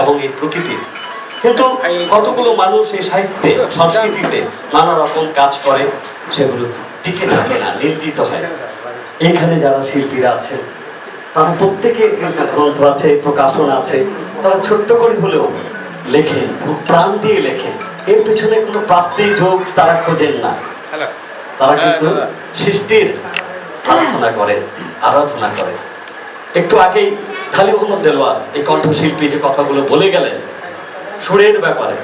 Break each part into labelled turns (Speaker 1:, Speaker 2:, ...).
Speaker 1: এবং এই প্রকৃতি। কিন্তু কতগুলো মানুষ এই সাহিত্যে সংস্কৃতিতে নানা রকম কাজ করে, সেগুলো টিকে থাকে না, নিন্দিত হয়। এখানে যারা শিল্পীরা আছেন তারা প্রত্যেকের গ্রন্থ আছে, প্রকাশন আছে, তারা ছোট্ট করে হলেও লেখেন, খুব প্রাণ দিয়ে লেখেন। এর পেছনে কোনো প্রাপ্তি যোগ তারা খোঁজেন না, তারা কিন্তু সৃষ্টির আরাধনা করেন, আরাধনা করেন। একটু আগেই খালি মোহাম্মদ দেলোয়ার এই কণ্ঠশিল্পী যে কথাগুলো বলে গেলেন সুরের ব্যাপারে,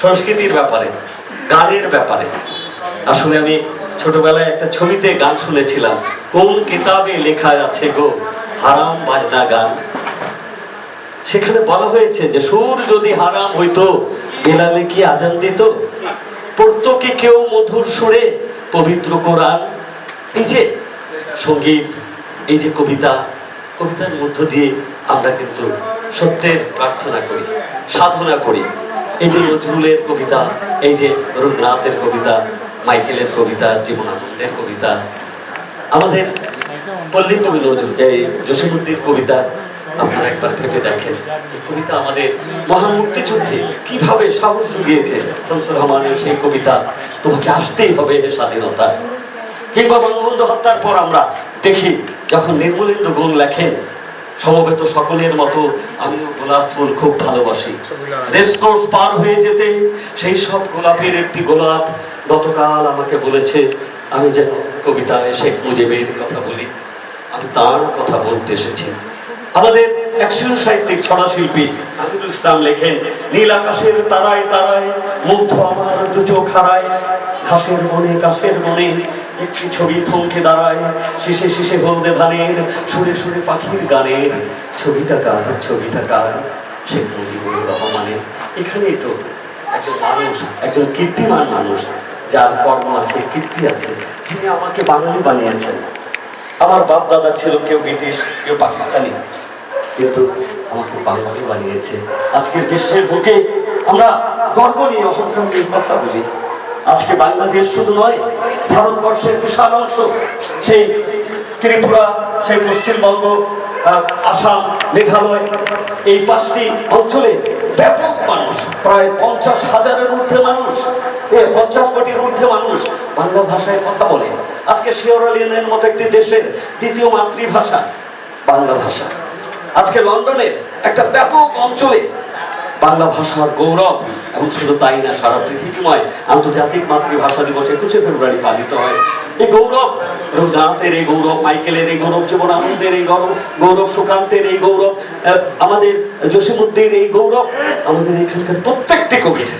Speaker 1: সংস্কৃতির ব্যাপারে, গানের ব্যাপারে, আসলে আমি ছোটবেলায় একটা ছবিতে গান শুনেছিলাম, কোন কিতাবে লেখা আছে গো হারাম বাজনা গান। সেখানে বলা হয়েছে যে সুর যদি হারাম হইতো বেলালে কি আজান দিত, পড়তো কি কেউ মধুর সুরে পবিত্র কোরআন। এই যে সঙ্গীত, এই যে কবিতা, কবিতার মধ্য দিয়ে আমরা কিন্তু সত্যের প্রার্থনা করি, সাধনা করি। এই যে নজরুলের কবিতা, এই যে রবীন্দ্রনাথের কবিতা, মাইকেলের কবিতা, জীবনানন্দের কবিতা, আমাদের পল্লী কবি নজরুল এই জসীমউদ্দীনের কবিতা, আপনারা একবার ভেবে দেখেন এই কবিতা আমাদের মহান মুক্তিযুদ্ধে কিভাবে সাহস জুগিয়েছে। শামসুর রহমানের সেই কবিতা, তোমাকে আসতেই হবে হে স্বাধীনতা। কিংবা বঙ্গবন্ধু হত্যার পর আমরা দেখি যখন নির্মলেন্দু গুণ লেখেন, সমবেত সকলের মতো আমিও গোলাপ ফুল খুব ভালোবাসি, রেসকোর্স পার হয়ে যেতে সেই সব গোলাপের একটি গোলাপ গতকাল আমাকে বলেছে আমি যেন কবিতায় শেখ মুজিবের কথা বলি, আমি তার কথা বলতে এসেছি। আমাদের একশন সাহিত্যিক ছড়া শিল্পী আজিজুল ইসলাম লেখেন, নীল আকাশের তারায় তারায় মুগ্ধ আমার দু চোখ হারায়, ঘাসের মনে কাশের মনে একটি ছবি থমকে দাঁড়ায়, শেষে শেষে হলদে ধানের সুরে সুরে পাখির গানের, ছবিটা কার, ছবিটা কার, শেখ মুজিবুর রহমানের। এখানেই তো একজন মানুষ, একজন কীর্তিমান মানুষ, যার কর্ম আছে, কীর্তি আছে, যিনি আমাকে বাঙালি বানিয়েছেন। আমার বাপ দাদা ছিল কেউ ব্রিটিশ, কেউ পাকিস্তানি, কিন্তু আমাকে বাঙালি বানিয়েছে। আজকের বিশ্বের বুকে আমরা গর্ব নিয়ে অহংকার নিয়ে কথা বলি। আজকে বাংলাদেশ শুধু নয়, ভারতবর্ষের বিশাল অংশ, সেই ত্রিপুরা, সেই পশ্চিমবঙ্গ, আসাম, মেঘালয়, এই 5টি অঞ্চলে ব্যাপক মানুষ, প্রায় 50,000-এর ঊর্ধ্বে মানুষ, 50 কোটির ঊর্ধ্বে মানুষ বাংলা ভাষায় কথা বলে। আজকে সিয়েরা মতো একটি দেশের দ্বিতীয় মাতৃভাষা বাংলা ভাষা। আজকে লন্ডনের একটা ব্যাপক অঞ্চলে বাংলা ভাষার গৌরব, এবং শুধু তাই না, সারা পৃথিবীময় আন্তর্জাতিক মাতৃভাষা দিবস 21শে ফেব্রুয়ারি পালিত হয়। এই গৌরব রবীন্দ্রনাথের, এই গৌরব মাইকেলের, এই গৌরব জীবনানন্দের, এই গৌরব সুকান্তের, এই গৌরব আমাদের জসীমউদ্দীনের, এই গৌরব আমাদের এখানকার প্রত্যেকটি কবির।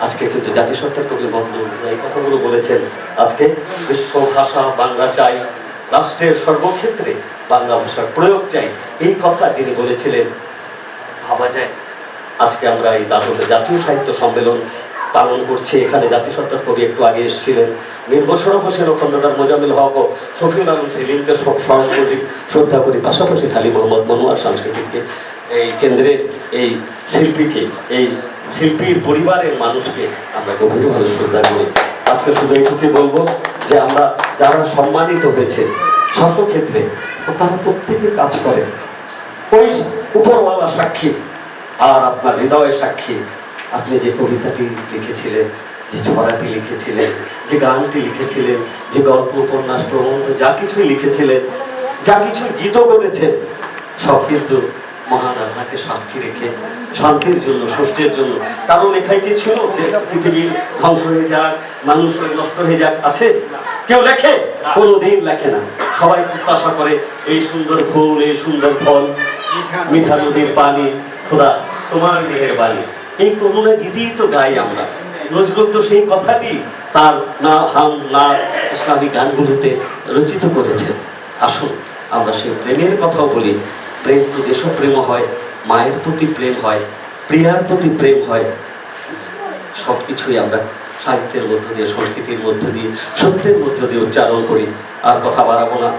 Speaker 1: আজকে কিন্তু জাতিসত্তার কবি বঙ্গবন্ধু এই কথাগুলো বলেছেন, আজকে বিশ্ব ভাষা বাংলা চাই, রাষ্ট্রের সর্বক্ষেত্রে বাংলা ভাষার প্রয়োগ চাই, এই কথা যিনি বলেছিলেন। ভাবা যায় আজকে আমরা এই জাতীয় সাহিত্য সম্মেলন পালন করছি। এখানে জাতিসত্তার কবি একটু আগে এসেছিলেন, মীর মোশাররফ হোসেন ও খন্দকার মোজাম্মেল হক ও শফিউল আলম সেলিমকে স্মরণ করি, শ্রদ্ধা করি। পাশাপাশি খালি মোহাম্মদ মনোয়ার সাংস্কৃতিককে, এই কেন্দ্রের এই শিল্পীকে, এই শিল্পীর পরিবারের মানুষকে আমরা গভীরভাবে শ্রদ্ধা করি। আজকে শুধু এইটুকু বলবো যে আমরা যারা সম্মানিত হয়েছে সর্বক্ষেত্রে, তারা প্রত্যেকে কাজ করে ওই উপরওয়ালা সাক্ষী আর আপনার হৃদয় সাক্ষী। আপনি যে কবিতাটি লিখেছিলেন, যে ছড়াটি লিখেছিলেন, যে গানটি লিখেছিলেন, যে গল্প উপন্যাস প্রবন্ধ যা কিছুই লিখেছিলেন, যা কিছু গীত করেছেন, সব কিন্তু মহান আল্লাহকে সাক্ষী রেখে শান্তির জন্য, স্বস্তির জন্য। কারো লেখাই কি ছিল যে পৃথিবী ধ্বংস হয়ে যাক, মানুষ নষ্ট হয়ে যাক? আছে কেউ লেখে? কোনোদিন লেখে না। সবাই প্রত্যাশা করে এই সুন্দর ফুল, এই সুন্দর ফল, মিঠা নদীর পানি, খোদা তোমার দেহের বাণী, এই করুণা গীতিই তো গাই আমরা। নজরুল তো সেই কথাটি তার না হাম না ইসলামী গানগুলোতে রচিত করেছেন। আসুন আমরা সেই প্রেমের কথাও বলি। প্রেম তো দেশপ্রেম হয়, মায়ের প্রতি প্রেম হয়, প্রিয়ার প্রতি প্রেম হয়। সবকিছুই আমরা সাহিত্যের মধ্য দিয়ে, সংস্কৃতির মধ্য দিয়ে, সত্যের মধ্য দিয়ে উচ্চারণ করি। আর কথা বাড়াবো না।